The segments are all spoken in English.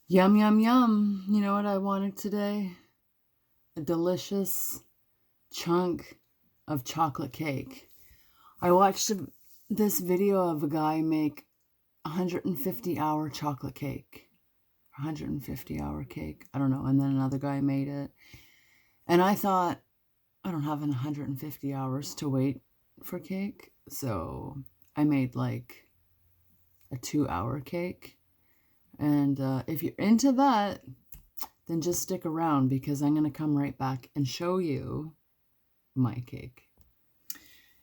Yum, yum, yum. You know what I wanted today? A delicious chunk of chocolate cake. I watched this video of a guy make 150-hour chocolate cake. 150-hour cake. I don't know. And then another guy made it. And I thought, I don't have 150 hours to wait for cake. So I made like a 2-hour cake. And if you're into that, then just stick around because I'm going to come right back and show you my cake.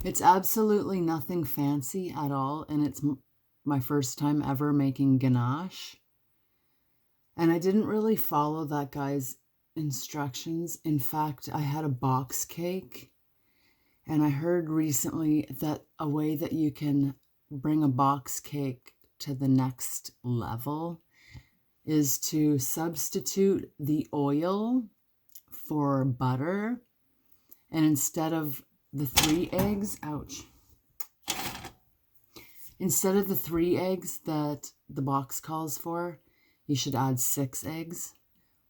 It's absolutely nothing fancy at all, and it's my first time ever making ganache. And I didn't really follow that guy's instructions. In fact, I had a box cake, and I heard recently that a way that you can bring a box cake to the next level is to substitute the oil for butter, and instead of the 3 eggs, instead of the 3 eggs that the box calls for, you should add 6 eggs.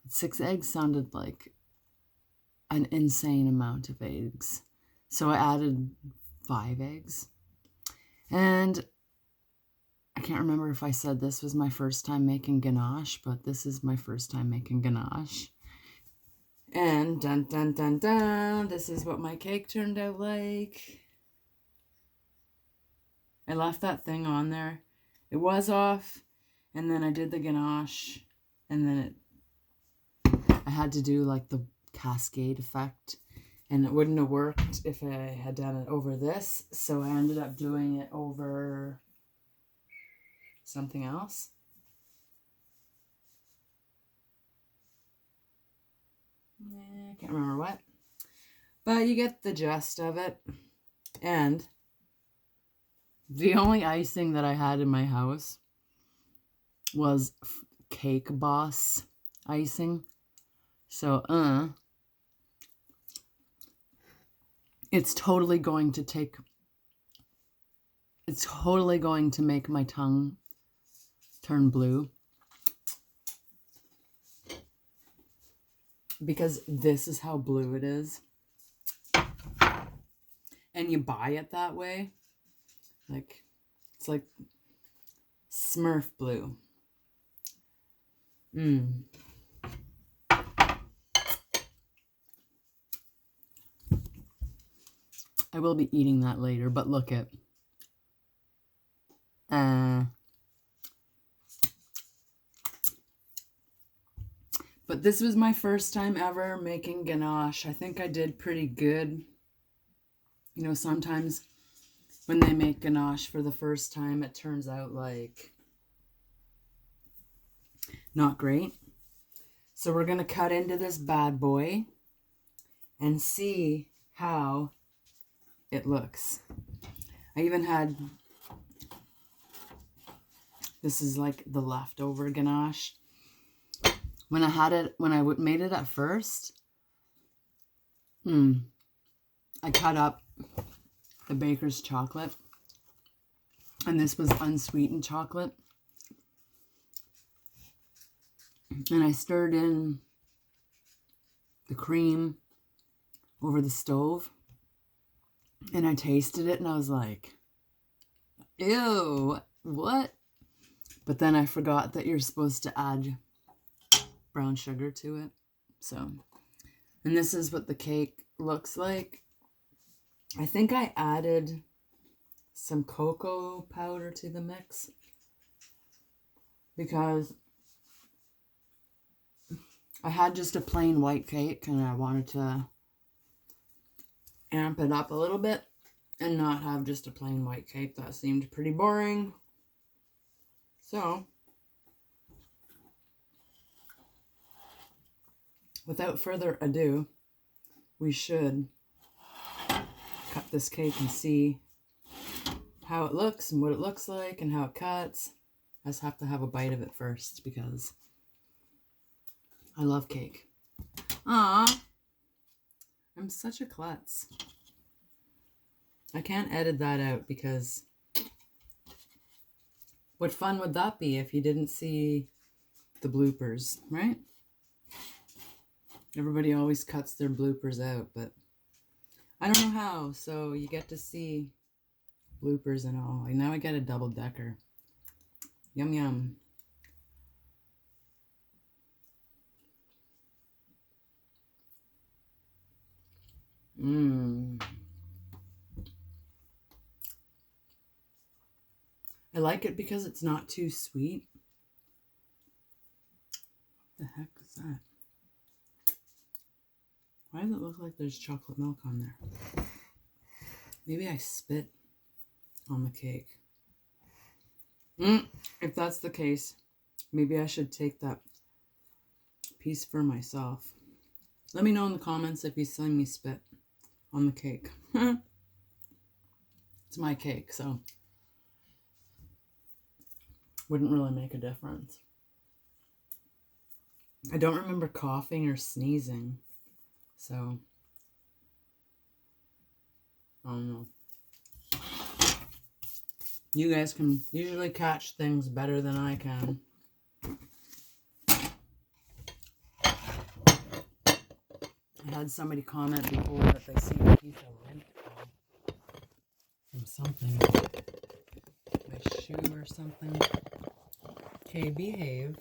6 eggs sounded like an insane amount of eggs. So I added 5 eggs. And I can't remember if I said this was my first time making ganache, but this is my first time making ganache. And dun dun dun dun, this is what my cake turned out like. I left that thing on there. It was off, and then I did the ganache, and then I had to do like the cascade effect, and it wouldn't have worked if I had done it over this, so I ended up doing it over something else. I can't remember what. But you get the gist of it. And the only icing that I had in my house was Cake Boss icing. So, it's totally going to make my tongue turn blue. Because this is how blue it is. And you buy it that way. Like, it's like Smurf blue. I will be eating that later, but look at. But this was my first time ever making ganache. I think I did pretty good. You know, sometimes when they make ganache for the first time, it turns out like not great. So we're going to cut into this bad boy and see how it looks. I even had, this is like the leftover ganache. When I made it at first, I cut up the baker's chocolate, and this was unsweetened chocolate. And I stirred in the cream over the stove, and I tasted it, and I was like, ew, what? But then I forgot that you're supposed to add brown sugar to it. So, and this is what the cake looks like. I think I added some cocoa powder to the mix because I had just a plain white cake and I wanted to amp it up a little bit and not have just a plain white cake. That seemed pretty boring. So, without further ado, we should cut this cake and see how it looks and what it looks like and how it cuts. I just have to have a bite of it first because I love cake. Aww. I'm such a klutz. I can't edit that out because what fun would that be if you didn't see the bloopers, right? Everybody always cuts their bloopers out, but I don't know how. So you get to see bloopers and all. Like now I get a double decker. Yum yum. I like it because it's not too sweet. What the heck is that? Why does it look like there's chocolate milk on there? Maybe I spit on the cake. If that's the case, maybe I should take that piece for myself. Let me know in the comments if you see me spit on the cake. It's my cake, so wouldn't really make a difference. I don't remember coughing or sneezing, so I don't know. You guys can usually catch things better than I can. I had somebody comment before that they see a piece of lint from something. My shoe or something. Okay, behave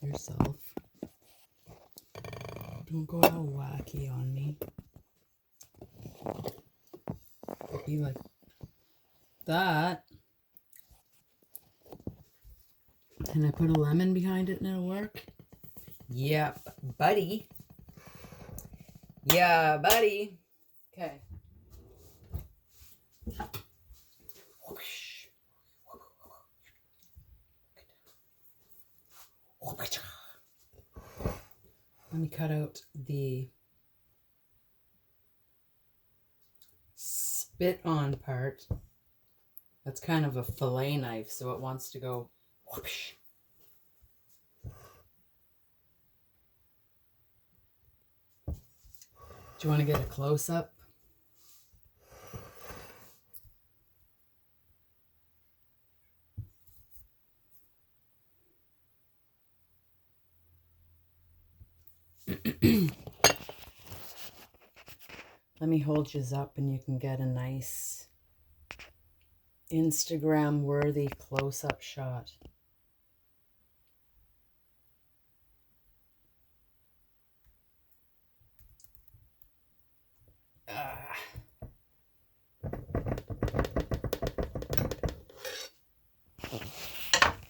yourself. Don't go all wacky on me. Be like that. Can I put a lemon behind it and it'll work? Yep, buddy. Yeah, buddy. Okay. Let me cut out the spit on part. That's kind of a fillet knife, so it wants to go whoosh. Do you want to get a close-up? Let me hold you up and you can get a nice Instagram-worthy close-up shot.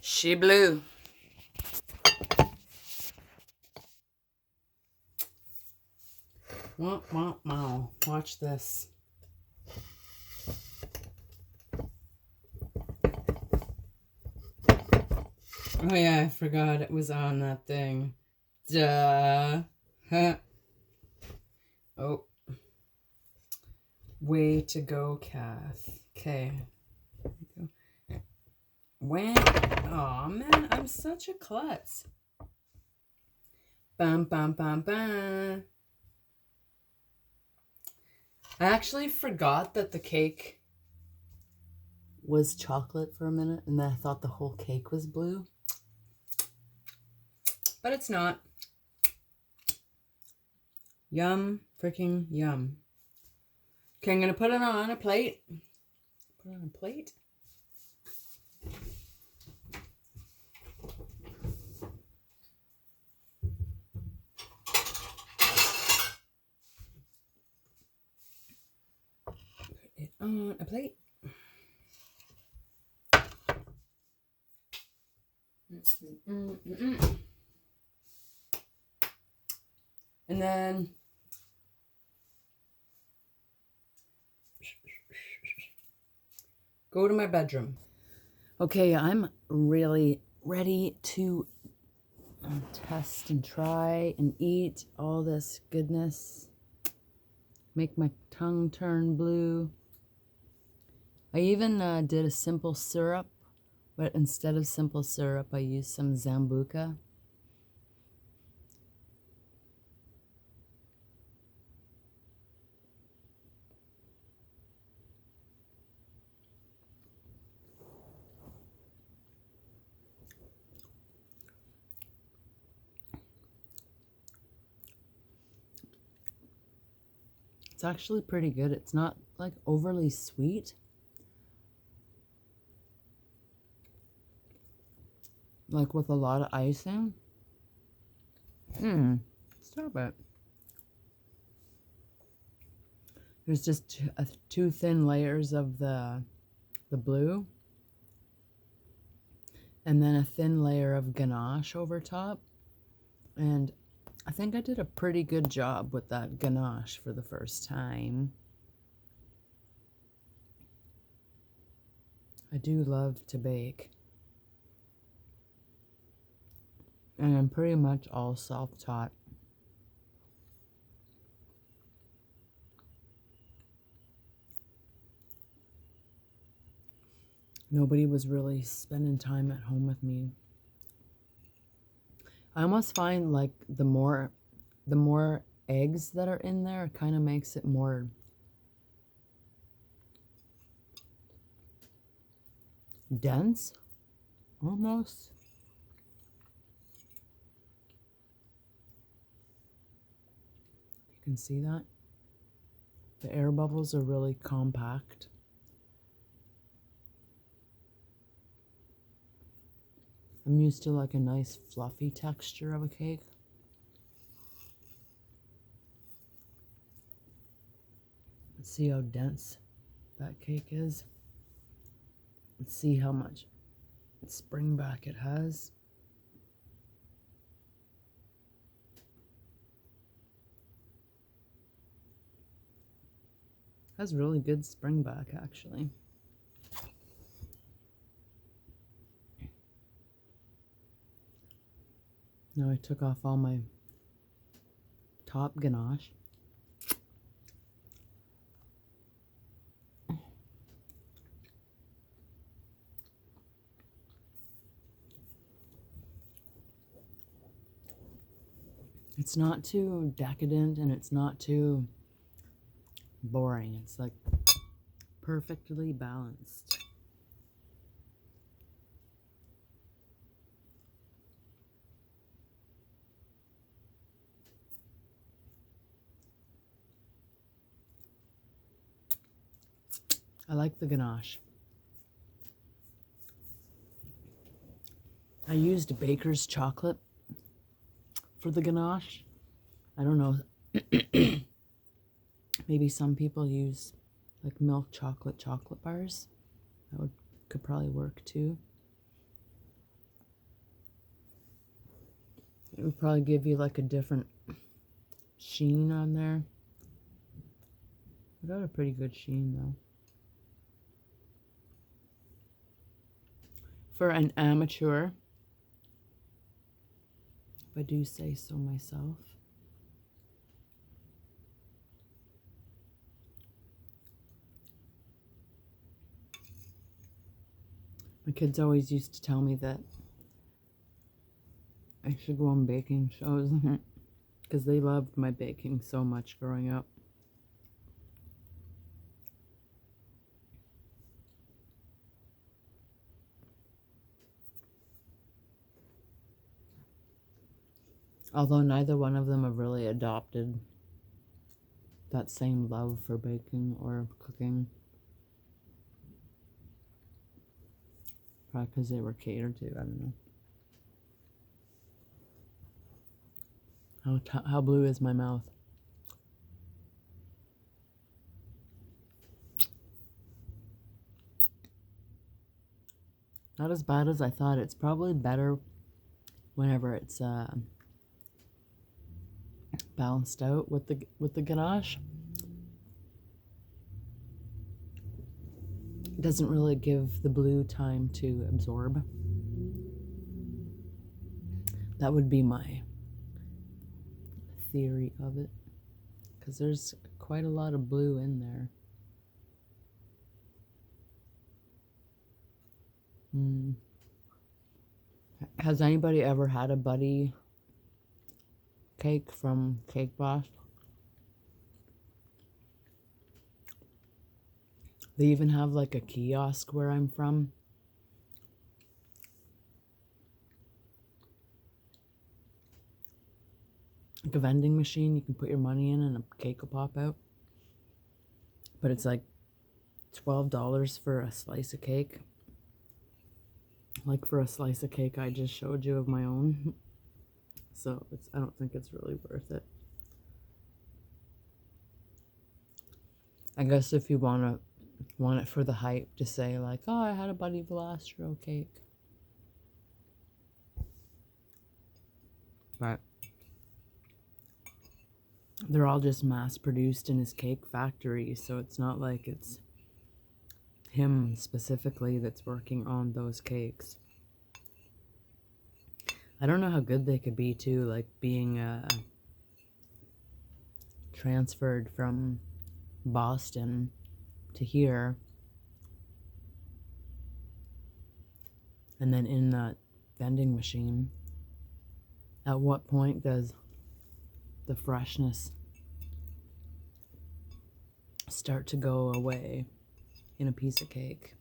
She blew. Wah, wah, wah. Watch this. Oh yeah, I forgot it was on that thing. Duh. Huh. Oh. Way to go, Kath. Okay. When? Oh man, I'm such a klutz. Bum bum bum bum. I actually forgot that the cake was chocolate for a minute, and then I thought the whole cake was blue. But it's not. Yum, freaking yum. Okay, I'm gonna put it on a plate. Put it on a plate. Put it on a plate. And then go to my bedroom. Okay, I'm really ready to test and try and eat all this goodness. Make my tongue turn blue. I even did a simple syrup, but instead of simple syrup, I used some Sambuca. It's actually pretty good. It's not like overly sweet. Like with a lot of icing. Stop it. There's just two thin layers of the blue. And then a thin layer of ganache over top. And I think I did a pretty good job with that ganache for the first time. I do love to bake. And I'm pretty much all self-taught. Nobody was really spending time at home with me. I almost find like the more eggs that are in there, it kind of makes it more dense, almost. You can see that. The air bubbles are really compact. I'm used to like a nice fluffy texture of a cake. Let's see how dense that cake is. Let's see how much spring back it has. Has really good spring back actually. Now I took off all my top ganache. It's not too decadent and it's not too boring. It's like perfectly balanced. I like the ganache. I used baker's chocolate for the ganache. I don't know. Maybe some people use like milk chocolate bars. That could probably work too. It would probably give you like a different sheen on there. It got a pretty good sheen though. For an amateur, if I do say so myself. My kids always used to tell me that I should go on baking shows because they loved my baking so much growing up. Although neither one of them have really adopted that same love for baking or cooking. Probably because they were catered to, I don't know. How blue is my mouth? Not as bad as I thought. It's probably better whenever it's balanced out with the ganache. It doesn't really give the blue time to absorb. That would be my theory of it, because there's quite a lot of blue in there. Has anybody ever had a Buddy cake from Cake Boss? They even have like a kiosk where I'm from. Like a vending machine you can put your money in and a cake will pop out. but it's like $12 for a slice of cake. Like for a slice of cake I just showed you of my own. So I don't think it's really worth it. I guess if you want it for the hype to say like, oh, I had a Buddy Valastro cake. But they're all just mass produced in his cake factory, so it's not like it's him specifically that's working on those cakes. I don't know how good they could be too, like being transferred from Boston to here, and then in that vending machine. At what point does the freshness start to go away in a piece of cake?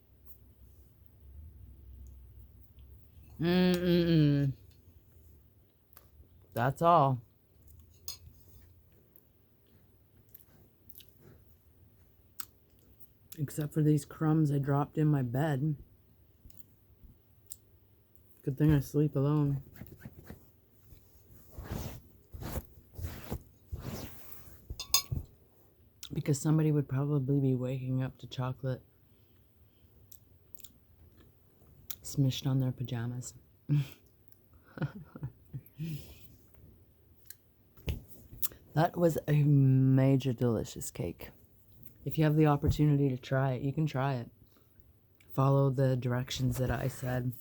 That's all. Except for these crumbs I dropped in my bed. Good thing I sleep alone. Because somebody would probably be waking up to chocolate smished on their pajamas. That was a major delicious cake. If you have the opportunity to try it, you can try it. Follow the directions that I said.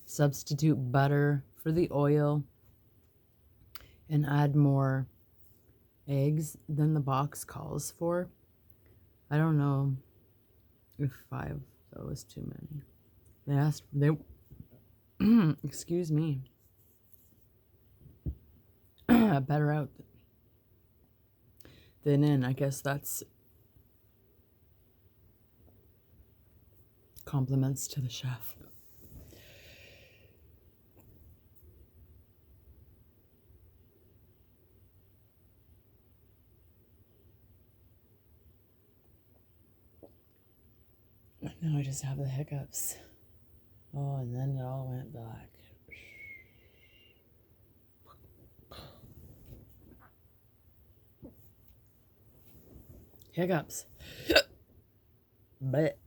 Substitute butter for the oil and add more eggs than the box calls for. I don't know if 5 though is too many. They excuse me. Better out than in. I guess that's compliments to the chef. Now I just have the hiccups. Oh, and then it all went black. Hiccups. But